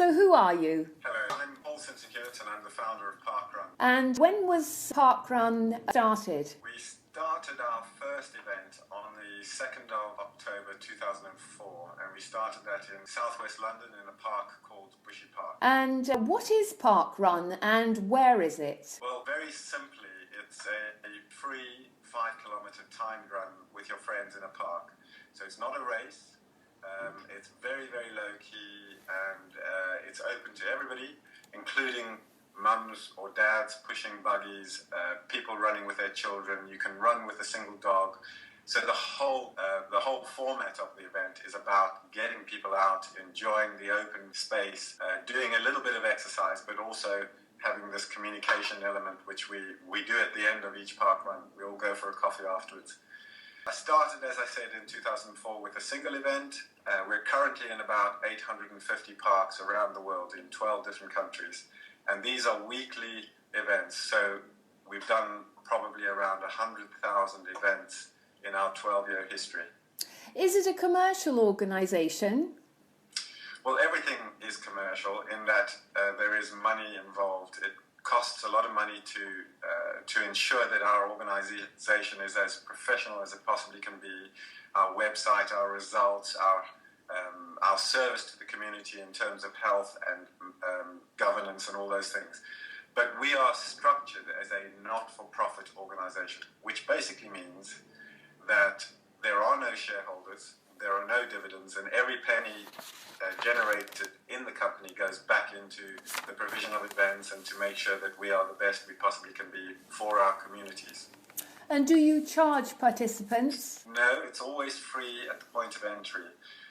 So who are you? Hello, I'm Sinton-Hewitt and I'm the founder of Parkrun. And when was Parkrun started? We started our first event on the 2nd of October 2004 and we started that in southwest London in a park called Bushy Park. And what is Parkrun and where is it? Well, very simply, it's a free 5-kilometre timed run with your friends in a park. So it's not a race. It's very, very low-key and it's open to everybody, including mums or dads pushing buggies, people running with their children. You can run with a single dog. So the whole format of the event is about getting people out, enjoying the open space, doing a little bit of exercise, but also having this communication element, which we do at the end of each park run. We all go for a coffee afterwards. I started, as I said, in 2004 with a single event. We're currently in about 850 parks around the world in 12 different countries. And these are weekly events. So we've done probably around 100,000 events in our 12-year history. Is it a commercial organisation? Well, everything is commercial in that there is money involved. It costs a lot of money to ensure that our organisation is as professional as it possibly can be. Our website, our results, our service to the community in terms of health and governance and all those things. But we are structured as a not-for-profit organisation, which basically means that there are no shareholders, there are no dividends, and every penny generated in the company goes back into the provision of events and to make sure that we are the best we possibly can be for our communities. And do you charge participants? No, it's always free at the point of entry.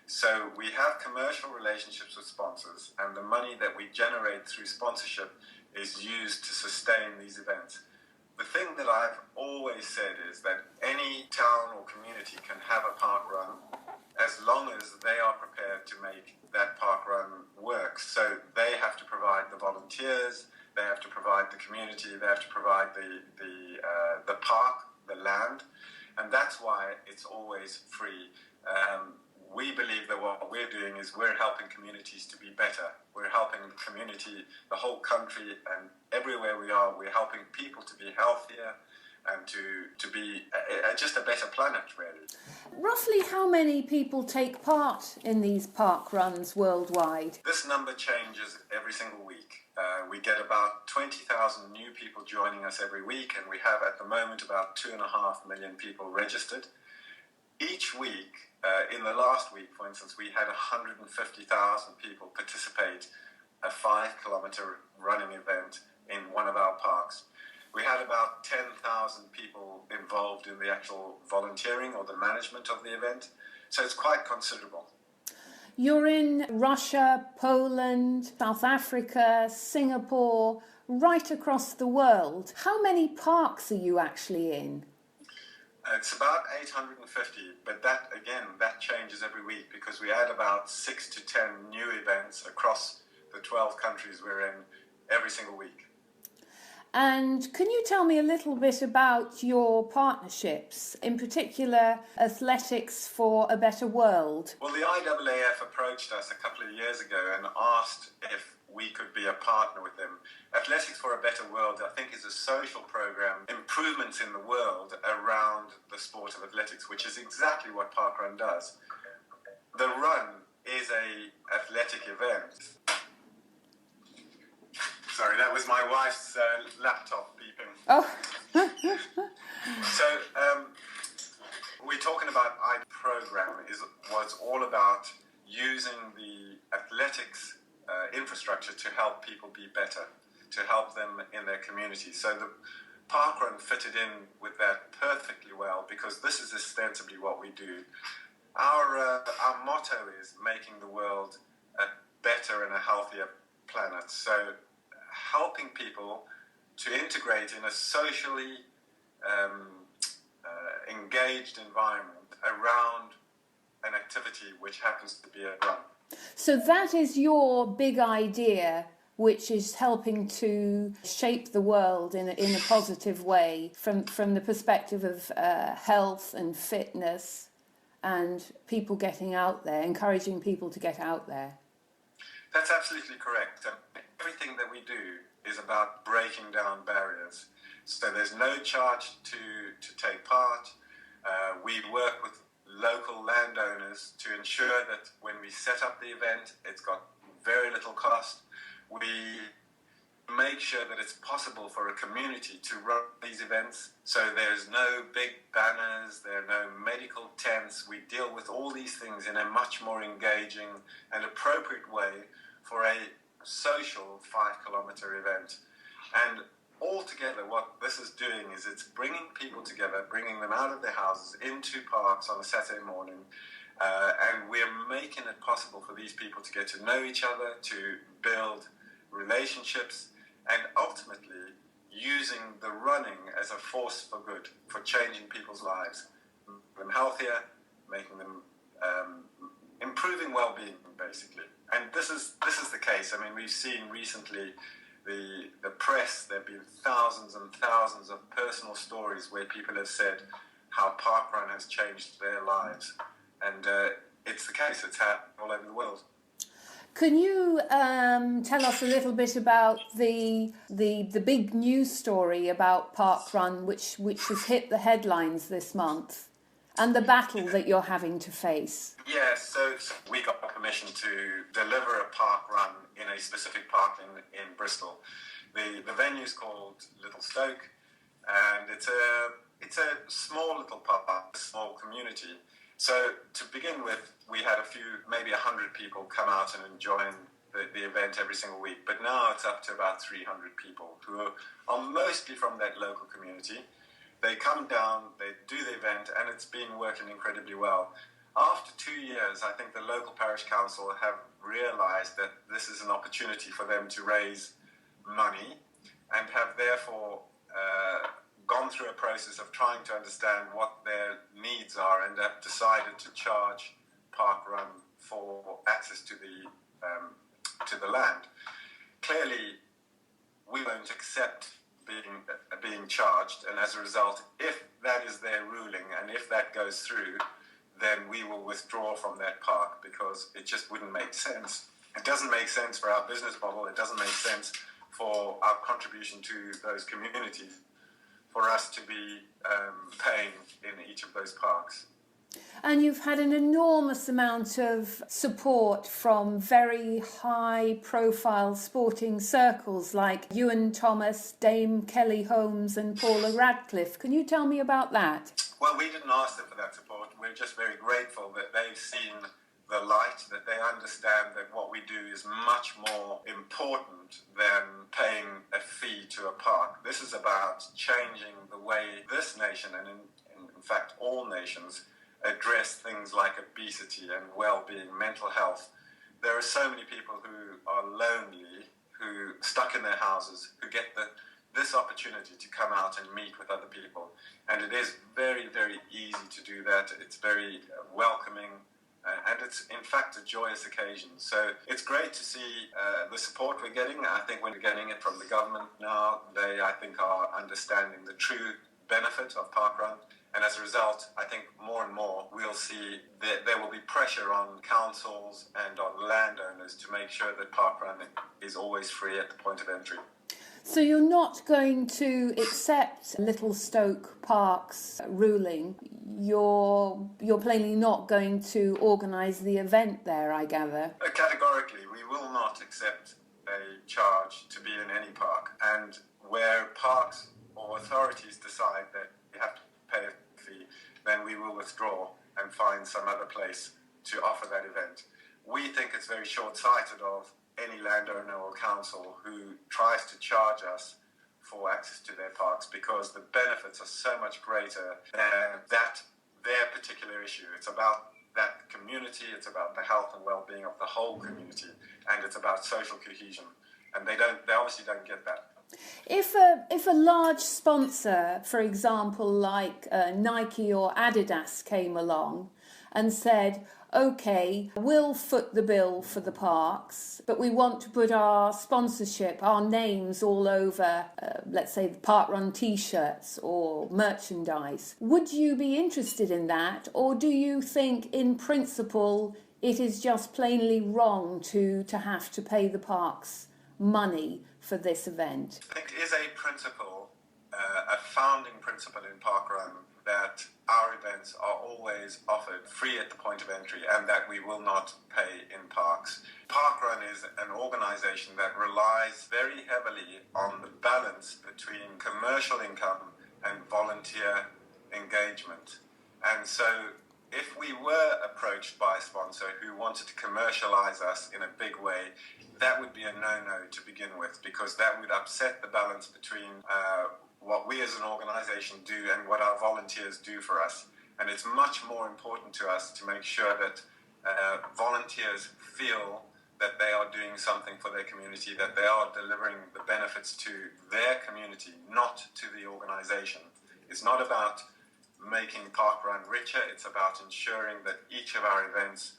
So we have commercial relationships with sponsors, and the money that we generate through sponsorship is used to sustain these events. The thing that I've always said is that any town or community can have a park run as long as they are prepared to make that park run work. So they have to provide the volunteers, they have to provide the community, they have to provide the park, the land, and that's why it's always free. We believe that what we're doing is we're helping communities to be better. We're helping the community, the whole country, and everywhere we are, we're helping people to be healthier and to be just a better planet, really. Roughly how many people take part in these park runs worldwide? This number changes every single week. We get about 20,000 new people joining us every week, and we have at the moment about 2.5 million people registered. Each week, in the last week, for instance, we had 150,000 people participate a 5-kilometre running event in one of our parks. We had about 10,000 people involved in the actual volunteering or the management of the event, so it's quite considerable. You're in Russia, Poland, South Africa, Singapore, right across the world. How many parks are you actually in? It's about 850, but that changes every week because we add about 6 to 10 new events across the 12 countries we're in every single week. And can you tell me a little bit about your partnerships, in particular Athletics for a Better World? Well, the IAAF approached us a couple of years ago and asked if we could be a partner with them. Athletics for a Better World, I think, is a social program, improvements in the world around the sport of athletics, which is exactly what Parkrun does. The run is an athletic event. Sorry, that was my wife's laptop beeping. Oh. So, we're talking about program was all about using the athletics infrastructure to help people be better, to help them in their community. So the Parkrun fitted in with that perfectly well because this is ostensibly what we do. Our motto is making the world a better and a healthier planet. So helping people to integrate in a socially engaged environment around an activity which happens to be a run. So that is your big idea, which is helping to shape the world in a positive way from the perspective of health and fitness and people getting out there, encouraging people to get out there. That's absolutely correct. Everything that we do is about breaking down barriers. So there's no charge to take part. We work with local landowners to ensure that when we set up the event, it's got very little cost. We make sure that it's possible for a community to run these events. So there's no big banners, there are no medical tents. We deal with all these things in a much more engaging and appropriate way for a social 5-kilometre event. And altogether, what this is doing is it's bringing people together, bringing them out of their houses into parks on a Saturday morning, and we're making it possible for these people to get to know each other, to build relationships, and ultimately using the running as a force for good, for changing people's lives, making them healthier, making them improving well-being, basically. And this is the case. I mean, we've seen recently the press, there have been thousands and thousands of personal stories where people have said how parkrun has changed their lives. And it's the case, it's happening all over the world. Can you tell us a little bit about the big news story about parkrun, which has hit the headlines this month, and the battle that you're having to face? Yes, so we got permission to deliver a parkrun in a specific park in Bristol. The venue's called Little Stoke, and it's a small little park, a small community. So to begin with, we had maybe 100 people come out and join the event every single week. But now it's up to about 300 people who are mostly from that local community. They come down, they do the event, and it's been working incredibly well. After 2 years, I think the local parish council have realised that this is an opportunity for them to raise money, and have therefore gone through a process of trying to understand what their needs are, and have decided to charge parkrun for access to the land. Clearly, we won't accept being charged, and as a result, if that is their ruling and if that goes through, then we will withdraw from that park, because it just wouldn't make sense. It doesn't make sense for our business model. It doesn't make sense for our contribution to those communities for us to be paying in each of those parks. And you've had an enormous amount of support from very high-profile sporting circles like Ewan Thomas, Dame Kelly Holmes and Paula Radcliffe. Can you tell me about that? Well, we didn't ask them for that support. We're just very grateful that they've seen the light, that they understand that what we do is much more important than paying a fee to a park. This is about changing the way this nation, and in fact all nations, address things like obesity and well-being, mental health. There are so many people who are lonely, who stuck in their houses, who get this opportunity to come out and meet with other people. And it is very, very easy to do that. It's very welcoming, and it's in fact a joyous occasion. So it's great to see the support we're getting. I think we're getting it from the government now. They, I think, are understanding the true benefit of parkrun. And as a result, I think more and more we'll see that there will be pressure on councils and on landowners to make sure that parkrun is always free at the point of entry. So you're not going to accept Little Stoke Park's ruling. You're plainly not going to organise the event there, I gather. Categorically, we will not accept a charge to be in any park. And where parks or authorities decide that you have to pay a fee, then we will withdraw and find some other place to offer that event. We think it's very short-sighted of any landowner or council who tries to charge us for access to their parks, because the benefits are so much greater than their particular issue. It's about that community, it's about the health and well-being of the whole community, and it's about social cohesion. And they obviously don't get that. If a large sponsor, for example, like Nike or Adidas, came along and said, OK, we'll foot the bill for the parks, but we want to put our sponsorship, our names all over, let's say, the parkrun T-shirts or merchandise. Would you be interested in that, or do you think, in principle, it is just plainly wrong to have to pay the parks money for this event? I think it is a principle, a founding principle in parkrun, that our events are always offered free at the point of entry and that we will not pay in parks. Parkrun is an organisation that relies very heavily on the balance between commercial income and volunteer engagement. And so if we were approached by a sponsor who wanted to commercialise us in a big way, that would be a no-no to begin with, because that would upset the balance between what we as an organisation do and what our volunteers do for us. And it's much more important to us to make sure that volunteers feel that they are doing something for their community, that they are delivering the benefits to their community, not to the organisation. It's not about making parkrun richer, it's about ensuring that each of our events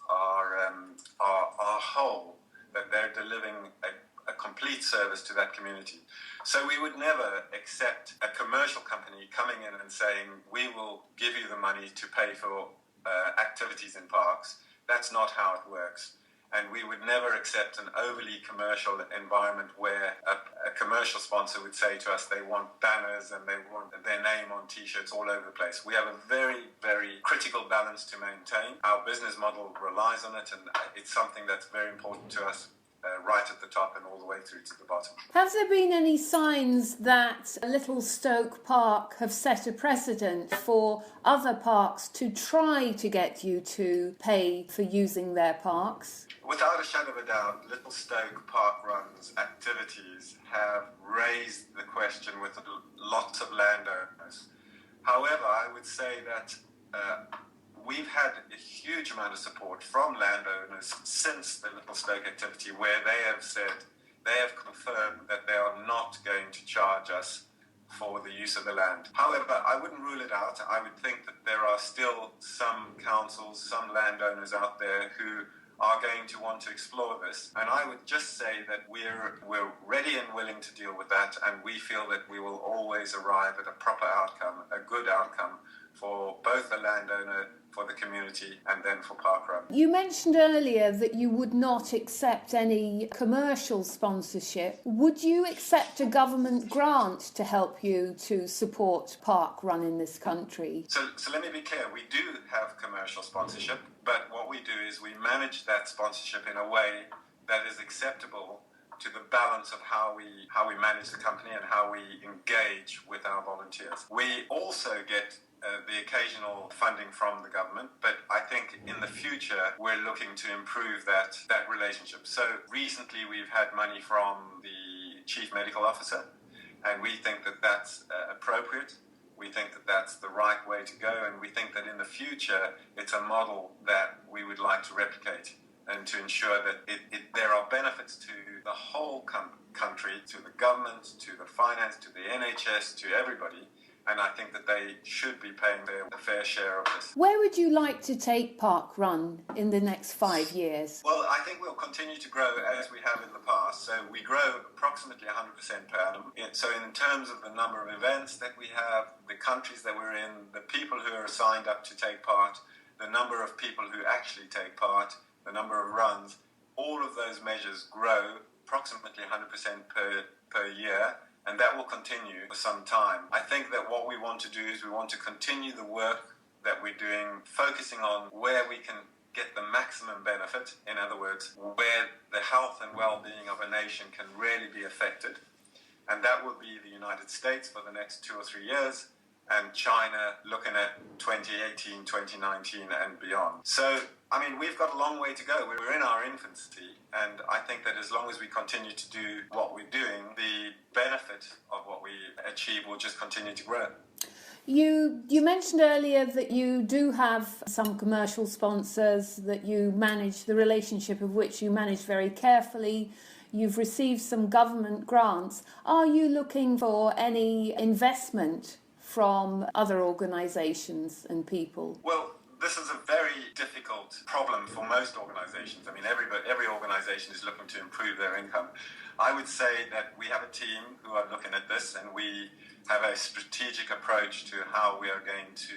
are whole, that they're delivering a complete service to that community. So we would never accept a commercial company coming in and saying, we will give you the money to pay for activities in parks. That's not how it works. And we would never accept an overly commercial environment where a commercial sponsor would say to us they want banners and they want their name on T-shirts all over the place. We have a very, very critical balance to maintain. Our business model relies on it, and it's something that's very important to us. Right at the top and all the way through to the bottom. Have there been any signs that Little Stoke Park have set a precedent for other parks to try to get you to pay for using their parks? Without a shadow of a doubt, Little Stoke Parkrun's activities have raised the question with lots of landowners. However, I would say that we've had a huge amount of support from landowners since the Little Stoke activity, where they have said, they have confirmed that they are not going to charge us for the use of the land. However, I wouldn't rule it out. I would think that there are still some councils, some landowners out there who are going to want to explore this. And I would just say that we're ready and willing to deal with that, and we feel that we will always arrive at a proper outcome, a good outcome for both the landowner, for the community, and then for parkrun. You mentioned earlier that you would not accept any commercial sponsorship. Would you accept a government grant to help you to support parkrun in this country? So let me be clear, we do have commercial sponsorship, but what we do is we manage that sponsorship in a way that is acceptable to the balance of how we manage the company and how we engage with our volunteers. We also get the occasional funding from the government, but I think in the future we're looking to improve that relationship. So recently we've had money from the Chief Medical Officer, and we think that that's appropriate. We think that that's the right way to go, and we think that in the future it's a model that we would like to replicate, and to ensure that there are benefits to the whole country, to the government, to the finance, to the NHS, to everybody. And I think that they should be paying their fair share of this. Where would you like to take parkrun in the next 5 years? Well, I think we'll continue to grow as we have in the past. So we grow approximately 100% per annum. So in terms of the number of events that we have, the countries that we're in, the people who are signed up to take part, the number of people who actually take part, the number of runs, all of those measures grow approximately 100% per year. And that will continue for some time. I think that what we want to do is we want to continue the work that we're doing, focusing on where we can get the maximum benefit. In other words, where the health and well-being of a nation can really be affected. And that will be the United States for the next 2 or 3 years, and China looking at 2018, 2019 and beyond. So, I mean, we've got a long way to go. We're in our infancy, and I think that as long as we continue to do what we're doing, the benefit of what we achieve will just continue to grow. You mentioned earlier that you do have some commercial sponsors that you manage, the relationship of which you manage very carefully. You've received some government grants. Are you looking for any investment from other organisations and people? Well, this is a very difficult problem for most organisations. I mean, every organisation is looking to improve their income. I would say that we have a team who are looking at this, and we have a strategic approach to how we are going to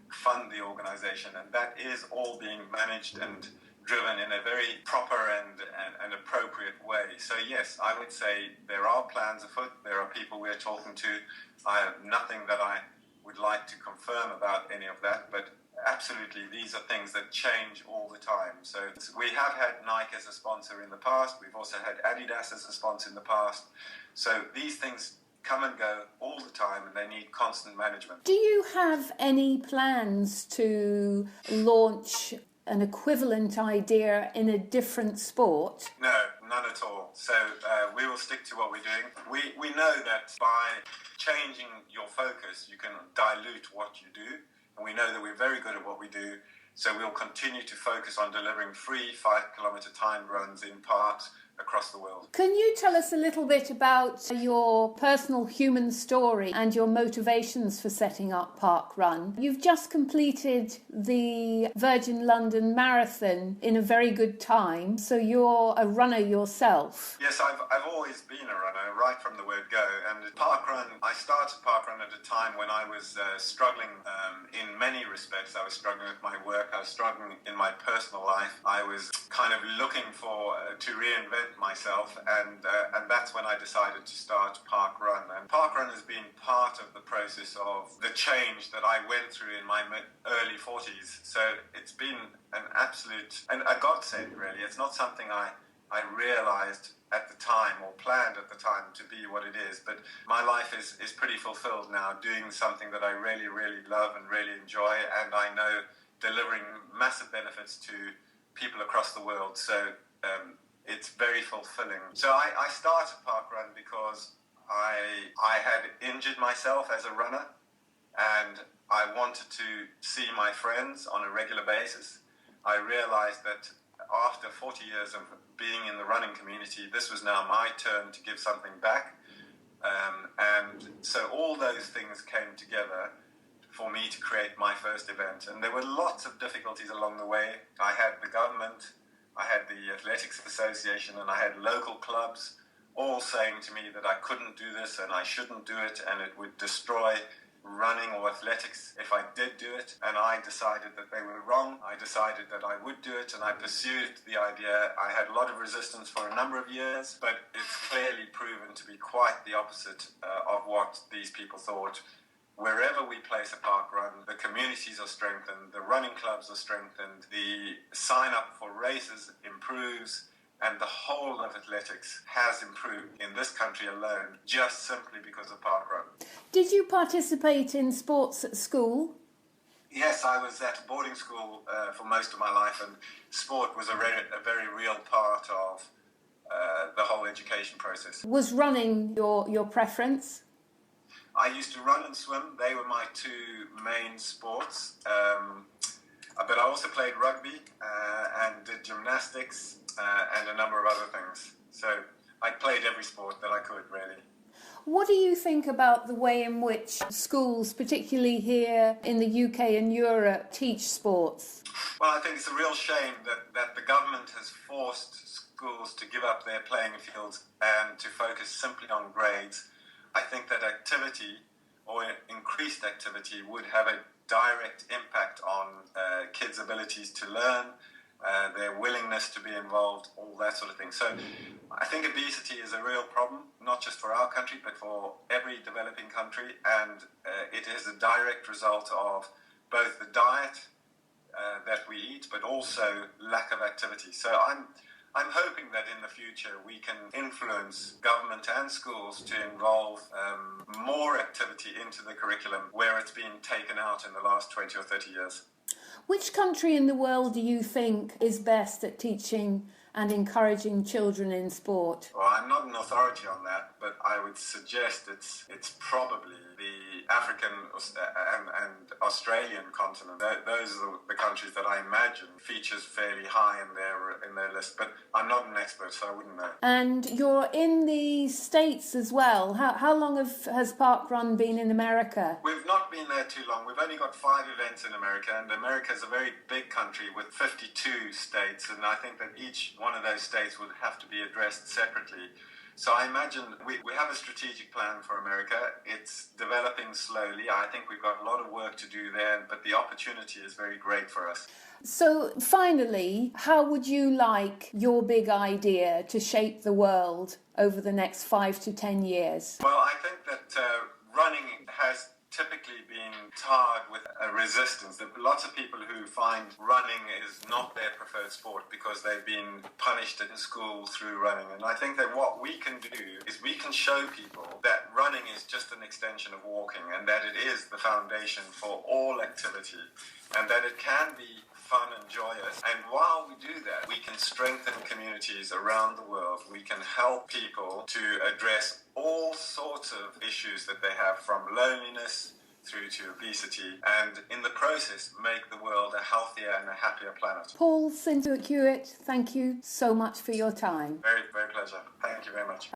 fund the organisation, and that is all being managed and driven in a very proper and appropriate way. So yes, I would say there are plans afoot. There are people we're talking to. I have nothing that I would like to confirm about any of that, but absolutely, these are things that change all the time. So we have had Nike as a sponsor in the past. We've also had Adidas as a sponsor in the past. So these things come and go all the time, and they need constant management. Do you have any plans to launch an equivalent idea in a different sport? No, none at all. So we will stick to what we're doing. We know that by changing your focus, you can dilute what you do. And we know that we're very good at what we do. So we'll continue to focus on delivering free 5-kilometre timed runs in parks across the world. Can you tell us a little bit about your personal human story and your motivations for setting up Parkrun? You've just completed the Virgin London Marathon in a very good time, so you're a runner yourself. Yes, I've always been a runner, right from the word go. And Parkrun, I started Parkrun at a time when I was struggling in many respects. I was struggling with my work, I was struggling in my personal life. I was kind of looking to reinvent myself, and that's when I decided to start Parkrun. And Parkrun has been part of the process of the change that I went through in my early 40s. So it's been an absolute, and a godsend really. It's not something I realized at the time or planned at the time to be what it is, but my life is pretty fulfilled now, doing something that I really, really love and really enjoy, and I know delivering massive benefits to people across the world. So it's very fulfilling. So I started Parkrun because I had injured myself as a runner, and I wanted to see my friends on a regular basis. I realized that after 40 years of being in the running community, this was now my turn to give something back. And so all those things came together for me to create my first event. And there were lots of difficulties along the way. I had the government, I had the Athletics Association, and I had local clubs all saying to me that I couldn't do this and I shouldn't do it, and it would destroy running or athletics if I did do it. And I decided that they were wrong. I decided that I would do it, and I pursued the idea. I had a lot of resistance for a number of years, but it's clearly proven to be quite the opposite of what these people thought. Wherever we place a park run, the communities are strengthened, the running clubs are strengthened, the sign up for races improves, and the whole of athletics has improved in this country alone, just simply because of parkrun. Did you participate in sports at school? Yes, I was at a boarding school for most of my life, and sport was a very real part of the whole education process. Was running your preference? I used to run and swim. They were my two main sports. But I also played rugby and did gymnastics and a number of other things. So I played every sport that I could, really. What do you think about the way in which schools, particularly here in the UK and Europe, teach sports? Well, I think it's a real shame that the government has forced schools to give up their playing fields and to focus simply on grades. I think that activity or increased activity would have a direct impact on kids' abilities to learn, their willingness to be involved, all that sort of thing. So I think obesity is a real problem, not just for our country, but for every developing country. And it is a direct result of both the diet that we eat, but also lack of activity. So I'm hoping that in the future we can influence government and schools to involve more activity into the curriculum where it's been taken out in the last 20 or 30 years. Which country in the world do you think is best at teaching and encouraging children in sport? Well, I'm not an authority on that, but I would suggest it's probably the African and Australian continent. Those are the countries that I imagine features fairly high in their list, but I'm not an expert, so I wouldn't know. And you're in the States as well. How long has Parkrun been in America? We've not been there too long. We've only got 5 events in America, and America is a very big country with 52 states, and I think that each one of those states would have to be addressed separately. So I imagine we have a strategic plan for America. It's developing slowly. I think we've got a lot of work to do there, but the opportunity is very great for us. So finally, how would you like your big idea to shape the world over the next 5 to 10 years? Well, I think that running has typically been tarred with a resistance. There are lots of people who find running is not their preferred sport because they've been punished in school through running. And I think that what we can do is we can show people that running is just an extension of walking and that it is the foundation for all activity and that it can be fun and joyous. And while we do that, we can strengthen communities around the world. We can help people to address all sorts of issues that they have, from loneliness through to obesity, and in the process make the world a healthier and a happier planet. Paul Sinton-Hewitt, thank you so much for your time. Very, very pleasure. Thank you very much.